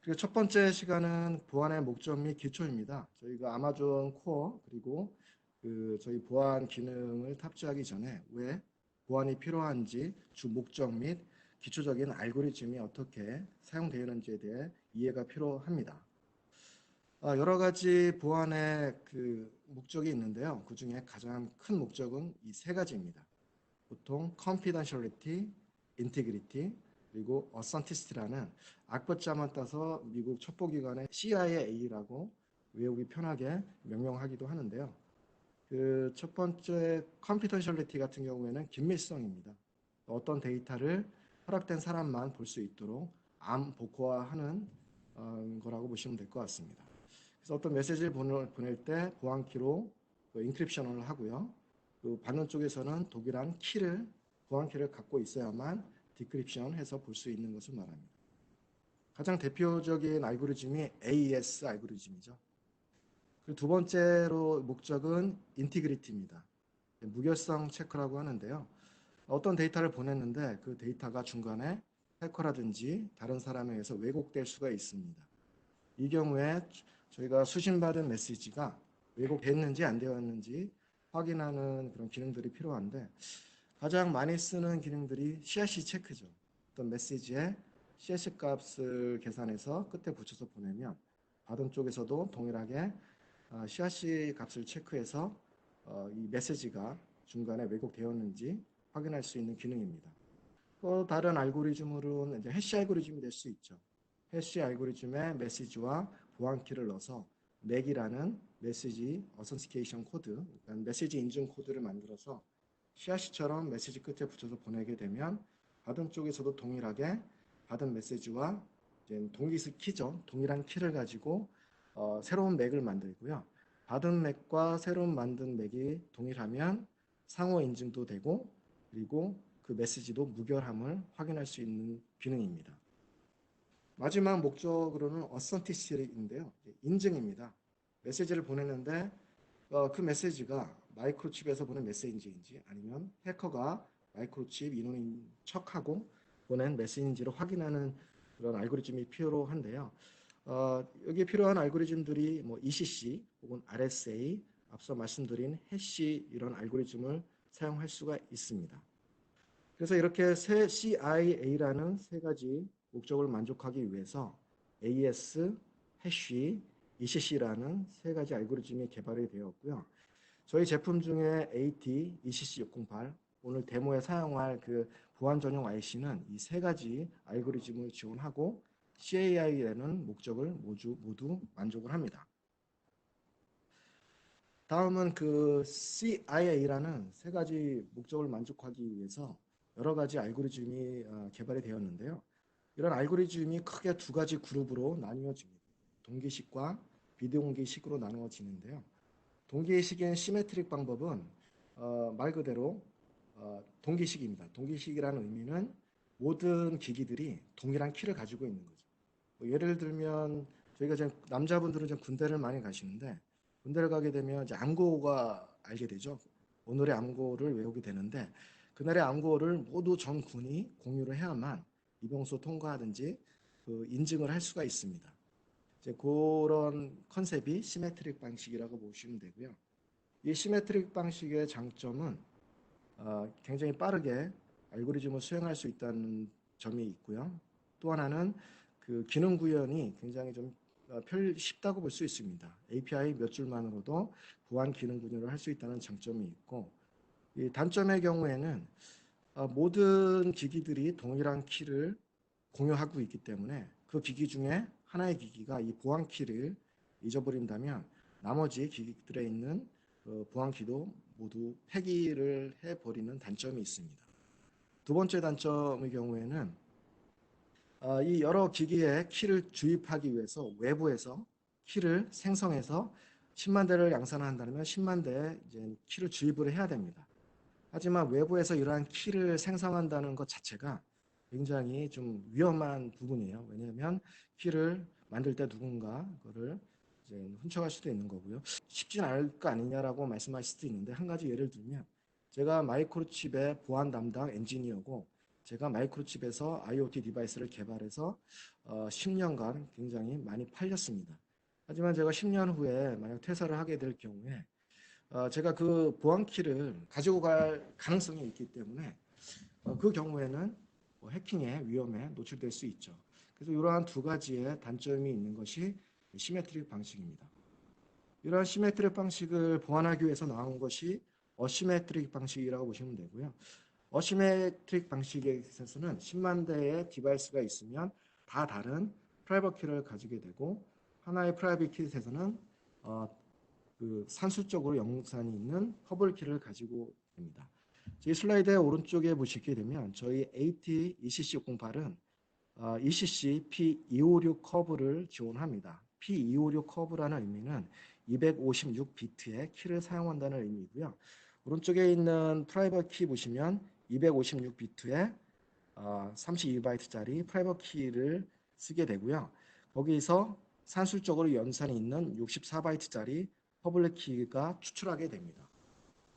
그리고 첫 번째 시간은 보안의 목적 및 기초입니다. 저희가 아마존 코어 그리고 저희 보안 기능을 탑재하기 전에 왜 보안이 필요한지 주 목적 및 기초적인 알고리즘이 어떻게 사용되는지에 대해 이해가 필요합니다. 여러 가지 보안의 목적이 있는데요. 그 중에 가장 큰 목적은 이 세 가지입니다. 보통 confidentiality, integrity, 그리고 authenticity라는 악보자만 따서 미국 첩보기관의 CIA라고 외우기 편하게 명명하기도 하는데요. 그 첫 번째 confidentiality 같은 경우에는 긴밀성입니다. 어떤 데이터를 허락된 사람만 볼 수 있도록 암 복호화하는 거라고 보시면 될 것 같습니다. 그래서 어떤 메시지를 보낼 때 보안키로 인크립션을 하고요. 받는 쪽에서는 동일한 보안키를 갖고 있어야만 디크립션해서 볼 수 있는 것을 말합니다. 가장 대표적인 알고리즘이 AES 알고리즘이죠. 그리고 두 번째로 목적은 인티그리티입니다. 무결성 체크라고 하는데요. 어떤 데이터를 보냈는데 그 데이터가 중간에 해커라든지 다른 사람에 의해서 왜곡될 수가 있습니다. 이 경우에 저희가 수신받은 메시지가 왜곡됐는지 안 되었는지 확인하는 그런 기능들이 필요한데 가장 많이 쓰는 기능들이 CRC 체크죠. 어떤 메시지에 CRC 값을 계산해서 끝에 붙여서 보내면 받은 쪽에서도 동일하게 CRC 값을 체크해서 이 메시지가 중간에 왜곡되었는지 확인할 수 있는 기능입니다. 또 다른 알고리즘으로는 이제 해시 알고리즘이 될 수 있죠. 해시 알고리즘에 메시지와 보안키를 넣어서 맥이라는 메시지 어센티케이션 코드, 그러니까 메시지 인증 코드를 만들어서 CRC처럼 메시지 끝에 붙여서 보내게 되면 받은 쪽에서도 동일하게 받은 메시지와 키죠. 동일한 키를 가지고 새로운 맥을 만들고요. 받은 맥과 새로운 만든 맥이 동일하면 상호 인증도 되고 그리고 그 메시지도 무결함을 확인할 수 있는 기능입니다. 마지막 목적으로는 어센티시티인데요. 인증입니다. 메시지를 보냈는데 그 메시지가 마이크로칩에서 보낸 메시지인지 아니면 해커가 마이크로칩 인원인 척하고 보낸 메시지인지를 확인하는 그런 알고리즘이 필요한데요. 여기에 필요한 알고리즘들이 뭐 ECC 혹은 RSA, 앞서 말씀드린 해시 이런 알고리즘을 사용할 수가 있습니다. 그래서 이렇게 CIA라는 세 가지 목적을 만족하기 위해서 AES, 해시, ECC라는 세 가지 알고리즘이 개발이 되었고요. 저희 제품 중에 AT, ECC608, 오늘 데모에 사용할 그 보안 전용 IC는 이 세 가지 알고리즘을 지원하고 CAI라는 목적을 모두 만족을 합니다. 다음은 그 CIA라는 세 가지 목적을 만족하기 위해서 여러 가지 알고리즘이 개발이 되었는데요. 이런 알고리즘이 크게 두 가지 그룹으로 나뉘어집니다. 동기식과 비동기식으로 나누어지는데요. 동기식인 시메트릭 방법은 말 그대로 동기식입니다. 동기식이라는 의미는 모든 기기들이 동일한 키를 가지고 있는 거죠. 뭐 예를 들면 저희가 이제 남자분들은 이제 군대를 많이 가시는데 군대를 가게 되면 이제 암고가 알게 되죠. 오늘의 암고를 외우게 되는데 그날의 암고를 모두 전 군이 공유를 해야만 이병소 통과하든지 인증을 할 수가 있습니다. 이제 그런 컨셉이 시메트릭 방식이라고 보시면 되고요. 이 시메트릭 방식의 장점은 굉장히 빠르게 알고리즘을 수행할 수 있다는 점이 있고요. 또 하나는 그 기능 구현이 굉장히 좀 쉽다고 볼 수 있습니다. API 몇 줄만으로도 보안 기능 구현을 할 수 있다는 장점이 있고, 이 단점의 경우에는 모든 기기들이 동일한 키를 공유하고 있기 때문에 그 기기 중에 하나의 기기가 이 보안 키를 잊어버린다면 나머지 기기들에 있는 보안 키도 모두 폐기를 해버리는 단점이 있습니다. 두 번째 단점의 경우에는 이 여러 기기에 키를 주입하기 위해서 외부에서 키를 생성해서 10만 대를 양산한다면 10만 대의 이제 키를 주입을 해야 됩니다. 하지만 외부에서 이러한 키를 생성한다는 것 자체가 굉장히 좀 위험한 부분이에요. 왜냐하면 키를 만들 때 누군가 그거를 이제 훔쳐갈 수도 있는 거고요. 쉽진 않을 거 아니냐라고 말씀하실 수도 있는데 한 가지 예를 들면 제가 마이크로칩의 보안 담당 엔지니어고 제가 마이크로칩에서 IoT 디바이스를 개발해서 10년간 굉장히 많이 팔렸습니다. 하지만 제가 10년 후에 만약 퇴사를 하게 될 경우에 제가 그 보안키를 가지고 갈 가능성이 있기 때문에 그 경우에는 해킹의 위험에 노출될 수 있죠. 그래서 이러한 두 가지의 단점이 있는 것이 시메트릭 방식입니다. 이러한 시메트릭 방식을 보완하기 위해서 나온 것이 어시메트릭 방식이라고 보시면 되고요. 어시메트릭 방식에 있어서는 10만 대의 디바이스가 있으면 다 다른 프라이빗 키를 가지게 되고 하나의 프라이빗 키에서는 그 산술적으로 연산이 있는 퍼블릭 키를 가지고 됩니다. 저희 슬라이드의 오른쪽에 보시게 되면 저희 AT ECC608은 ECC P256 커브를 지원합니다. P256 커브라는 의미는 256비트의 키를 사용한다는 의미고요. 오른쪽에 있는 프라이빗 키 보시면 256비트의 32바이트짜리 프라이빗 키를 쓰게 되고요. 거기서 산술적으로 연산이 있는 64바이트짜리 퍼블릭 키가 추출하게 됩니다.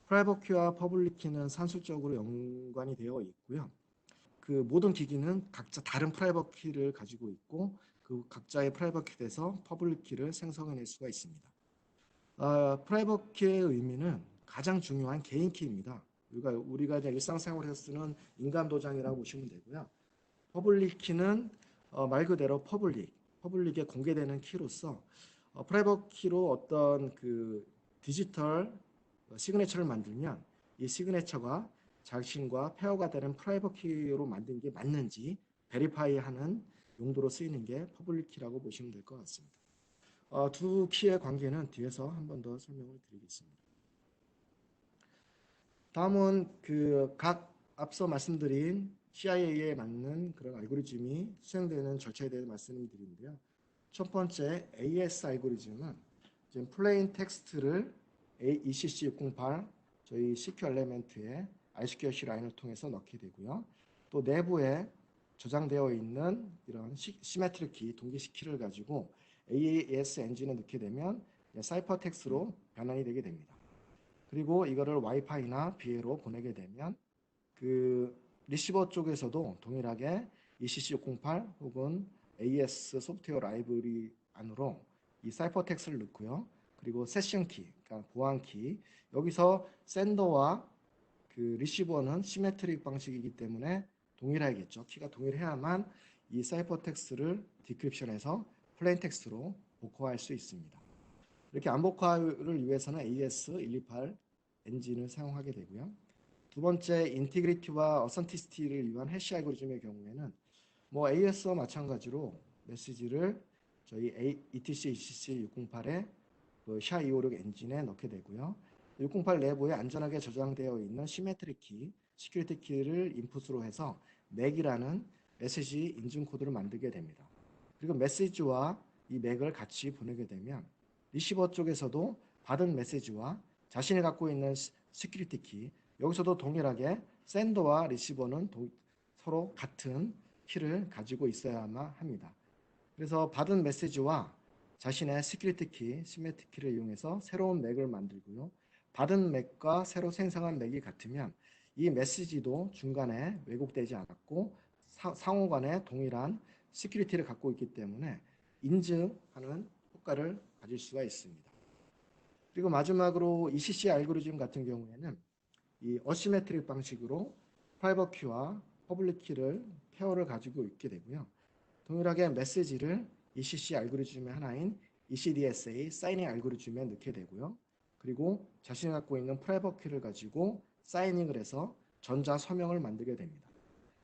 프라이빗 키와 퍼블릭 키는 산술적으로 연관이 되어 있고요. 그 모든 기기는 각자 다른 프라이빗 키를 가지고 있고 그 각자의 프라이빗 키에서 퍼블릭 키를 생성해낼 수가 있습니다. 프라이빗 키의 의미는 가장 중요한 개인 키입니다. 우리가 이제 일상생활에서 쓰는 인감 도장이라고 보시면 되고요. 퍼블릭 키는 말 그대로 퍼블릭에 공개되는 키로서 프라이빗 키로 어떤 그 디지털 시그네처를 만들면 이 시그네처가 자신과 페어가 되는 프라이빗 키로 만든 게 맞는지 베리파이하는 용도로 쓰이는 게 퍼블릭 키라고 보시면 될 것 같습니다. 두 키의 관계는 뒤에서 한 번 더 설명을 드리겠습니다. 다음은 그 각 앞서 말씀드린 CIA에 맞는 그런 알고리즘이 수행되는 절차에 대해 말씀을 드리는데요. 첫 번째 AS 알고리즘은 지금 플레인 텍스트를 ECC608 저희 CQ 엘리멘트에 ISQLC 라인을 통해서 넣게 되고요. 또 내부에 저장되어 있는 이런 시메트릭 키, 동기식 키를 가지고 AES 엔진에 넣게 되면 사이퍼 텍스트로 변환이 되게 됩니다. 그리고 이거를 와이파이나 BA로 보내게 되면 그 리시버 쪽에서도 동일하게 ECC608 혹은 AES 소프트웨어 라이브러리 안으로 이 사이퍼 텍스트를 넣고요. 그리고 세션 키, 그러니까 보안 키. 여기서 샌더와 그 리시버는 시메트릭 방식이기 때문에 동일하겠죠. 키가 동일해야만 이 사이퍼 텍스트를 디크립션해서 플레인 텍스트로 복호할 수 있습니다. 이렇게 암복화를 위해서는 AES128 엔진을 사용하게 되고요. 두 번째 인티그리티와 어센티시티를 위한 해시 알고리즘의 경우에는 뭐 AES와 마찬가지로 메시지를 저희 ETC ECC 608의 그 SHA-256 엔진에 넣게 되고요. 608 내부에 안전하게 저장되어 있는 시메트릭 키, 시큐리티 키를 인풋으로 해서 맥이라는 메시지 인증 코드를 만들게 됩니다. 그리고 메시지와 이 맥을 같이 보내게 되면 리시버 쪽에서도 받은 메시지와 자신이 갖고 있는 시큐리티 키, 여기서도 동일하게 샌더와 리시버는 서로 같은 키를 가지고 있어야만 합니다. 그래서 받은 메시지와 자신의 시큐리티 키, 시메트릭 키를 이용해서 새로운 맥을 만들고요. 받은 맥과 새로 생성한 맥이 같으면 이 메시지도 중간에 왜곡되지 않았고 상호간에 동일한 시큐리티를 갖고 있기 때문에 인증하는 효과를 가질 수가 있습니다. 그리고 마지막으로 ECC 알고리즘 같은 경우에는 이 어시메트릭 방식으로 프라이빗 키와 퍼블릭 키를 페어를 가지고 있게 되고요. 동일하게 메시지를 ECC 알고리즘의 하나인 ECDSA 사이닝 알고리즘에 넣게 되고요. 그리고 자신이 갖고 있는 프라이빗 키를 가지고 사이닝을 해서 전자 서명을 만들게 됩니다.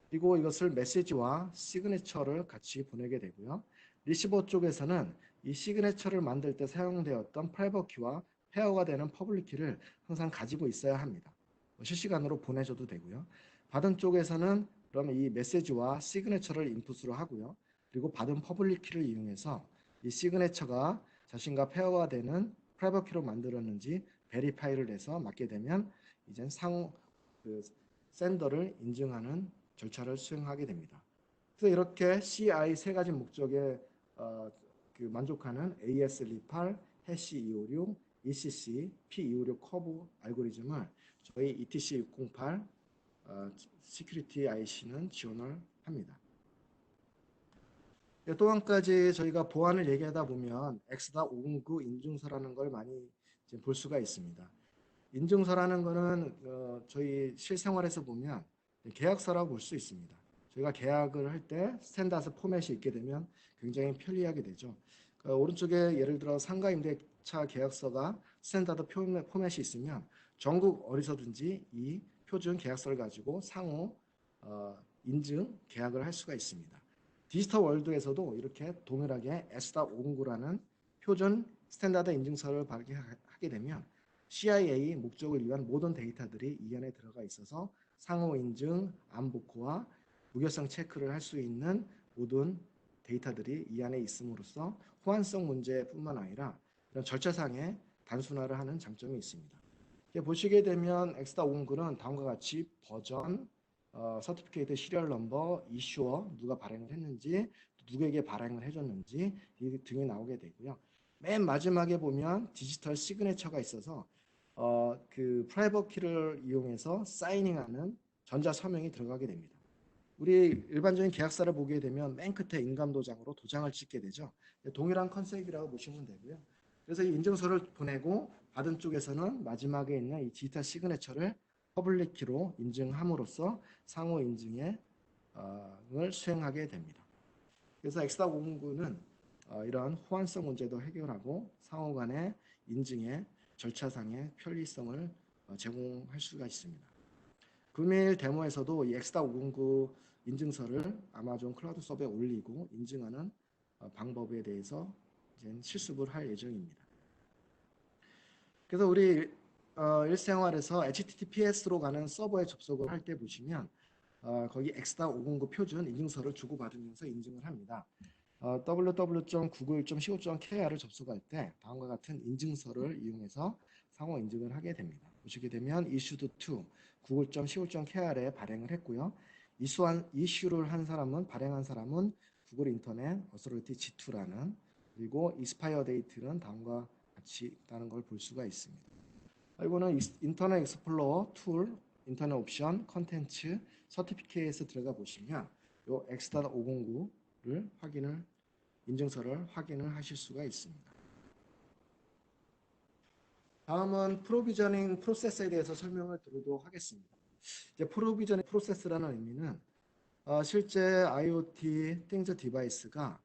그리고 이것을 메시지와 시그네처를 같이 보내게 되고요. 리시버 쪽에서는 이 시그네처를 만들 때 사용되었던 프라이빗 키와 페어가 되는 퍼블릭 키를 항상 가지고 있어야 합니다. 실시간으로 보내줘도 되고요. 받은 쪽에서는 그러면 이 메시지와 시그네처를 인풋으로 하고요. 그리고 받은 퍼블릭 키를 이용해서 이 시그네처가 자신과 페어가 되는 프라이빗 키로 만들었는지 베리파이를 해서 맞게 되면 이제 그 샌더를 인증하는 절차를 수행하게 됩니다. 그래서 이렇게 CI 세 가지 목적에 그 만족하는 AES128, 해시 256, ECC P256 커브 알고리즘을 저희 ETC608 시큐리티 IC는 지원을 합니다. 또 한 가지 저희가 보안을 얘기하다 보면 X.509 인증서라는 걸 많이 볼 수가 있습니다. 인증서라는 거는 저희 실생활에서 보면 계약서라고 볼 수 있습니다. 저희가 계약을 할 때 스탠다드 포맷이 있게 되면 굉장히 편리하게 되죠. 오른쪽에 예를 들어 상가 임대차 계약서가 스탠다드 포맷이 있으면 전국 어디서든지 이 표준 계약서를 가지고 상호 인증 계약을 할 수가 있습니다. 디지털 월드에서도 이렇게 동일하게 S.509라는 표준 스탠다드 인증서를 발행하게 되면 CIA 목적을 위한 모든 데이터들이 이 안에 들어가 있어서 상호 인증, 암복호와 무결성 체크를 할 수 있는 모든 데이터들이 이 안에 있음으로써 호환성 문제뿐만 아니라 이런 절차상의 단순화를 하는 장점이 있습니다. 보시게 되면 X.509는 다음과 같이 버전, 서티피케이트 시리얼 넘버, 이슈어, 누가 발행을 했는지, 누구에게 발행을 해줬는지 이 등이 나오게 되고요. 맨 마지막에 보면 디지털 시그네처가 있어서 그 프라이버트 키를 이용해서 사이닝하는 전자 서명이 들어가게 됩니다. 우리 일반적인 계약서를 보게 되면 맨 끝에 인감도장으로 도장을 찍게 되죠. 동일한 컨셉이라고 보시면 되고요. 그래서 이 인증서를 보내고 받은 쪽에서는 마지막에 있는 이 디지털 시그네처를 퍼블릭 키로 인증함으로써 상호 인증을 수행하게 됩니다. 그래서 X.509는 이러한 호환성 문제도 해결하고 상호 간의 인증의 절차상의 편리성을 제공할 수가 있습니다. 금일 데모에서도 이 X.509 인증서를 아마존 클라우드 서버에 올리고 인증하는 방법에 대해서 이제 실습을 할 예정입니다. 그래서 우리 일생활에서 HTTPS로 가는 서버에 접속을 할 때 보시면 거기 X.509 표준 인증서를 주고받으면서 인증을 합니다. www.google.co.kr을 접속할 때 다음과 같은 인증서를 이용해서 상호 인증을 하게 됩니다. 보시게 되면 issued to google.co.kr에 발행을 했고요. 이슈를 한 사람은 발행한 사람은 구글 인터넷 어서리티 G2라는 그리고 익스파이어 데이트는 다음과 같이 있다는 걸 볼 수가 있습니다. 이거는 인터넷 익스플로러 툴, 인터넷 옵션, 컨텐츠, 서티피케이트에 들어가 보시면 이 X.509를 인증서를 확인을 하실 수가 있습니다. 다음은 프로비저닝 프로세스에 대해서 설명을 드리도록 하겠습니다. 이제 프로비저닝 프로세스라는 의미는 실제 IoT 띵즈 디바이스가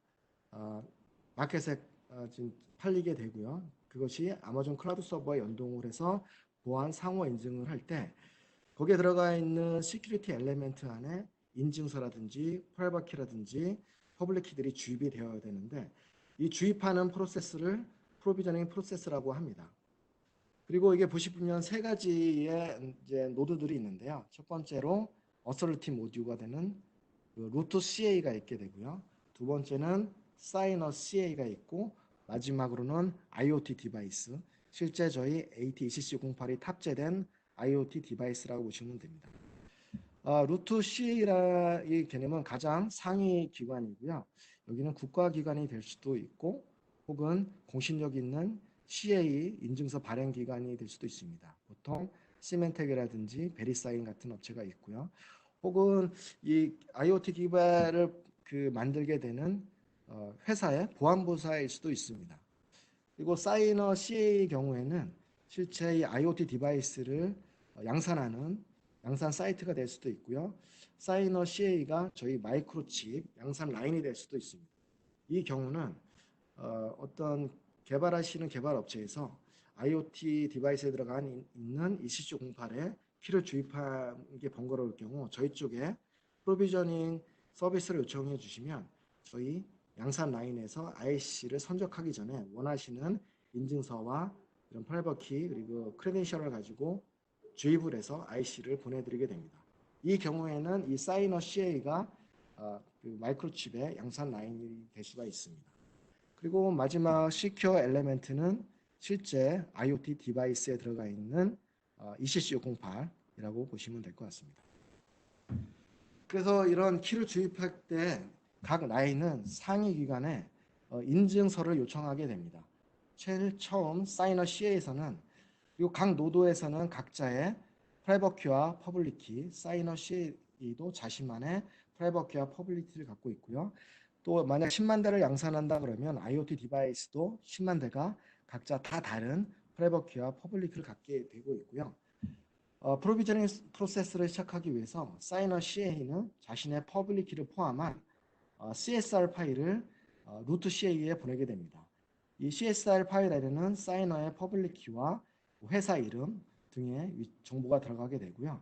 마켓에 지금 팔리게 되고요. 그것이 아마존 클라우드 서버에 연동을 해서 보안 상호 인증을 할 때 거기에 들어가 있는 시큐리티 엘리멘트 안에 인증서라든지 프라이버트 키라든지 퍼블릭 키들이 주입이 되어야 되는데 이 주입하는 프로세스를 프로비저닝 프로세스라고 합니다. 그리고 이게 보시면 세 가지의 이제 노드들이 있는데요. 첫 번째로 어서리티 모듈가 되는 루트 CA가 있게 되고요. 두 번째는 사이너 CA가 있고 마지막으로는 IoT 디바이스, 실제 저희 AT27708이 탑재된 IoT 디바이스라고 보시면 됩니다. 루트 CA라는 개념은 가장 상위 기관이고요. 여기는 국가기관이 될 수도 있고 혹은 공신력 있는 CA 인증서 발행 기관이 될 수도 있습니다. 보통 시멘텍이라든지 베리사인 같은 업체가 있고요. 혹은 이 IoT 기반을 만들게 되는 회사의 보안부사일 수도 있습니다. 그리고 사이너 CA의 경우에는 실제 이 IoT 디바이스를 양산하는 양산 사이트가 될 수도 있고요. 사이너 CA가 저희 마이크로칩 양산 라인이 될 수도 있습니다. 이 경우는 어떤 개발하시는 개발 업체에서 IoT 디바이스에 들어간 있는 ECC08에 키를 주입하는 게 번거로울 경우 저희 쪽에 프로비저닝 서비스를 요청해 주시면 저희 양산 라인에서 IC를 선적하기 전에 원하시는 인증서와 이런 프라이버트 키 그리고 크레덴셜을 가지고 주입을 해서 IC를 보내드리게 됩니다. 이 경우에는 이 사이너 CA가 그 마이크로칩의 양산 라인이 될 수가 있습니다. 그리고 마지막 시큐어 엘리멘트는 실제 IoT 디바이스에 들어가 있는 ECC608이라고 보시면 될 것 같습니다. 그래서 이런 키를 주입할 때 각 라인은 상위 기관에 인증서를 요청하게 됩니다. 제일 처음 사이너 CA에서는 그리고 각 노드에서는 각자의 프라이빗 키와 퍼블릭 키, 사이너 CA도 자신만의 프라이빗 키와 퍼블릭 키를 갖고 있고요. 또 만약 10만 대를 양산한다 그러면 IoT 디바이스도 10만 대가 각자 다 다른 프라이빗 키와 퍼블릭 키를 갖게 되고 있고요. 프로비저닝 프로세스를 시작하기 위해서 사이너 CA는 자신의 퍼블릭 키를 포함한 CSR 파일을 루트 CA에 보내게 됩니다. 이 CSR 파일 안에는 사이너의 퍼블릭 키와 회사 이름 등의 정보가 들어가게 되고요.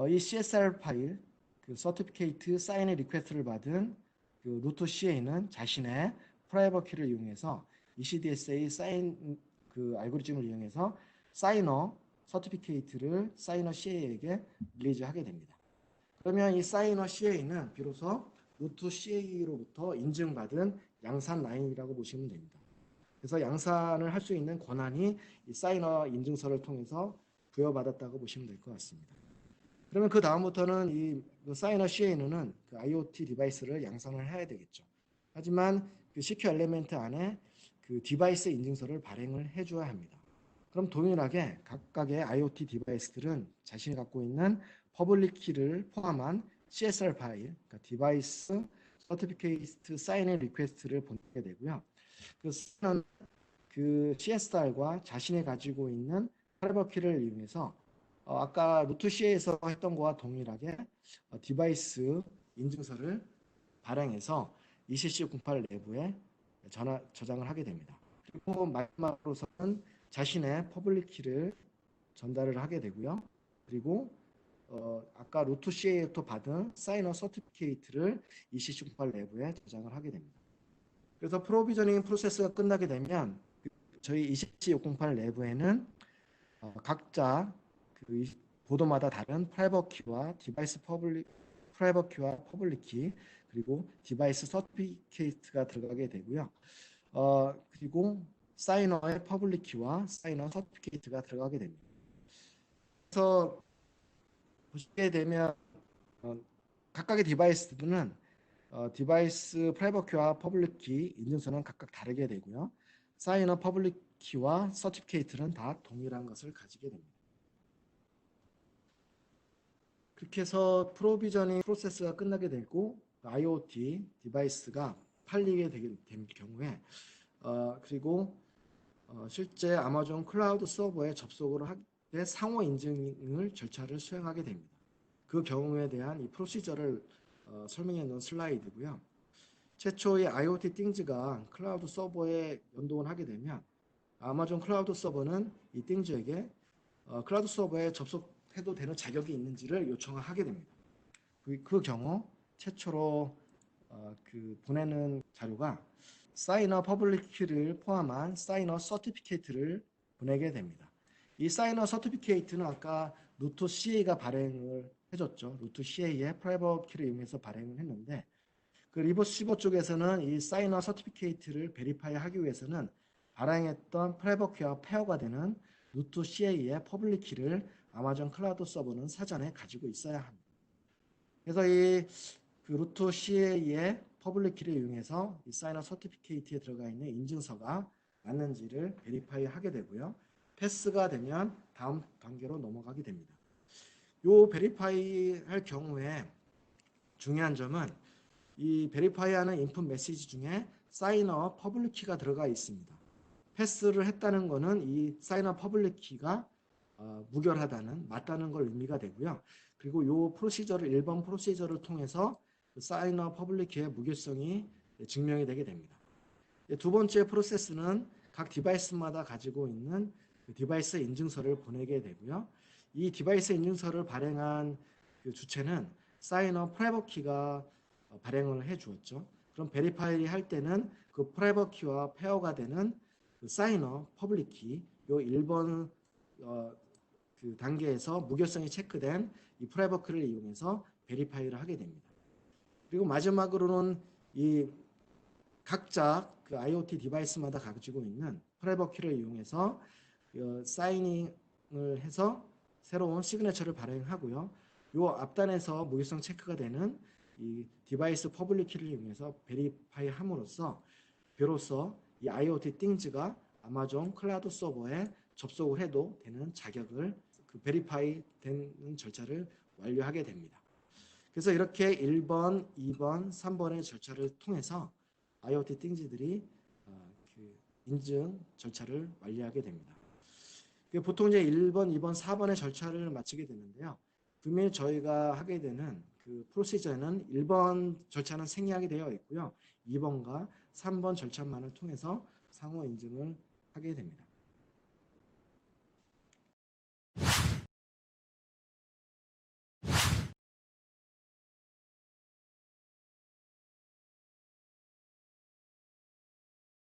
이 CSR 파일, 그 서티피케이트 사인 리퀘스트를 받은 그 루트 CA는 자신의 프라이빗 키를 이용해서 ECDSA 사인 그 알고리즘을 이용해서 사이너 서티피케이트를 사이너 CA에게 릴리즈하게 됩니다. 그러면 이 사이너 CA는 비로소 루트 CA로부터 인증받은 양산 라인이라고 보시면 됩니다. 그래서 양산을 할 수 있는 권한이 이 사이너 인증서를 통해서 부여받았다고 보시면 될 것 같습니다. 그러면 그 다음부터는 이 사이너 CA는 그 IoT 디바이스를 양산을 해야 되겠죠. 하지만 그 CQ 엘리멘트 안에 그 디바이스 인증서를 발행을 해줘야 합니다. 그럼 동일하게 각각의 IoT 디바이스들은 자신이 갖고 있는 퍼블릭 키를 포함한 CSR 파일, 그러니까 디바이스 서티피케이트 사인 리퀘스트를 보내게 되고요. 그 CSR과 자신이 가지고 있는 프라이빗 키를 이용해서 아까 루트 C에서 했던 것과 동일하게 디바이스 인증서를 발행해서 ECC08 내부에 저장을 하게 됩니다. 그리고 마지막으로서는 자신의 퍼블릭 키를 전달을 하게 되고요. 그리고 아까 루트 CA부터 받은 사이너 서티피케이트를 ECC08 내부에 저장을 하게 됩니다. 그래서 프로비저닝 프로세스가 끝나게 되면 저희 ECC608 내부에는 각자 그 보도마다 다른 프라이빗 키와 디바이스 프라이빗 키와 퍼블릭 키 그리고 디바이스 서티피케이트가 들어가게 되고요. 그리고 사이너의 퍼블릭 키와 사이너 서티피케이트가 들어가게 됩니다. 그래서 보시게 되면 각각의 디바이스들은 디바이스 프라이빗 키와 퍼블릭 키 인증서는 각각 다르게 되고요. 사이너 퍼블릭 키와 서티피케이트는 다 동일한 것을 가지게 됩니다. 그렇게 해서 프로비저닝 프로세스가 끝나게 되고 IoT 디바이스가 팔리게 된 경우에 그리고 실제 아마존 클라우드 서버에 접속을 할 때 상호 인증을 절차를 수행하게 됩니다. 그 경우에 대한 이 프로시저를 설명해 놓은 슬라이드고요. 최초의 IoT 띵즈가 클라우드 서버에 연동을 하게 되면 아마존 클라우드 서버는 이 띵즈에게 클라우드 서버에 접속해도 되는 자격이 있는지를 요청을 하게 됩니다. 그 경우 최초로 그 보내는 자료가 사이너 퍼블릭 키를 포함한 사이너 서티피케이트를 보내게 됩니다. 이 사이너 서티피케이트는 아까 루트 CA가 발행을 해줬죠. 루트 CA의 프라이빗 키를 이용해서 발행을 했는데 그 리버시버 쪽에서는 이 사이너 서티피케이트를 베리파이 하기 위해서는 발행했던 프라이빗 키와 페어가 되는 루트 CA의 퍼블릭 키를 아마존 클라우드 서버는 사전에 가지고 있어야 합니다. 그래서 이 그 루트 CA의 퍼블릭 키를 이용해서 이 사이너 서티피케이트에 들어가 있는 인증서가 맞는지를 베리파이 하게 되고요. 패스가 되면 다음 단계로 넘어가게 됩니다. 요 베리파이 할 경우에 중요한 점은 이 베리파이하는 인풋 메시지 중에 사이너 퍼블릭 키가 들어가 있습니다. 패스를 했다는 것은 이 사이너 퍼블릭 키가 무결하다는 맞다는 걸 의미가 되고요. 그리고 이 프로시저를 1번 프로시저를 통해서 사이너 퍼블릭 키의 무결성이 증명이 되게 됩니다. 두 번째 프로세스는 각 디바이스마다 가지고 있는 디바이스 인증서를 보내게 되고요. 이 디바이스 인증서를 발행한 그 주체는 사이너 프라이빗 키가 발행을 해 주었죠. 그럼 베리파이 할 때는 그 프라이빗 키와 페어가 되는 그 사이너 퍼블릭 키, 요 1번 그 단계에서 무결성이 체크된 이 프라이빗 키를 이용해서 베리파이를 하게 됩니다. 그리고 마지막으로는 이 각자 그 IoT 디바이스마다 가지고 있는 프라이빗 키를 이용해서 사이닝을 해서 새로운 시그네처를 발행하고요. 요 앞단에서 무결성 체크가 되는 이 디바이스 퍼블릭 키를 이용해서 베리파이 함으로써 비로소 이 IoT 띵즈가 아마존 클라우드 서버에 접속을 해도 되는 자격을 그 그 베리파이 되는 절차를 완료하게 됩니다. 그래서 이렇게 1번, 2번, 3번의 절차를 통해서 IoT 띵지들이 그 인증 절차를 완료하게 됩니다. 보통 이제 1번, 2번, 4번의 절차를 마치게 되는데요. 금일 저희가 하게 되는 그 프로시저는 1번 절차는 생략이 되어 있고요. 2번과 3번 절차만을 통해서 상호 인증을 하게 됩니다.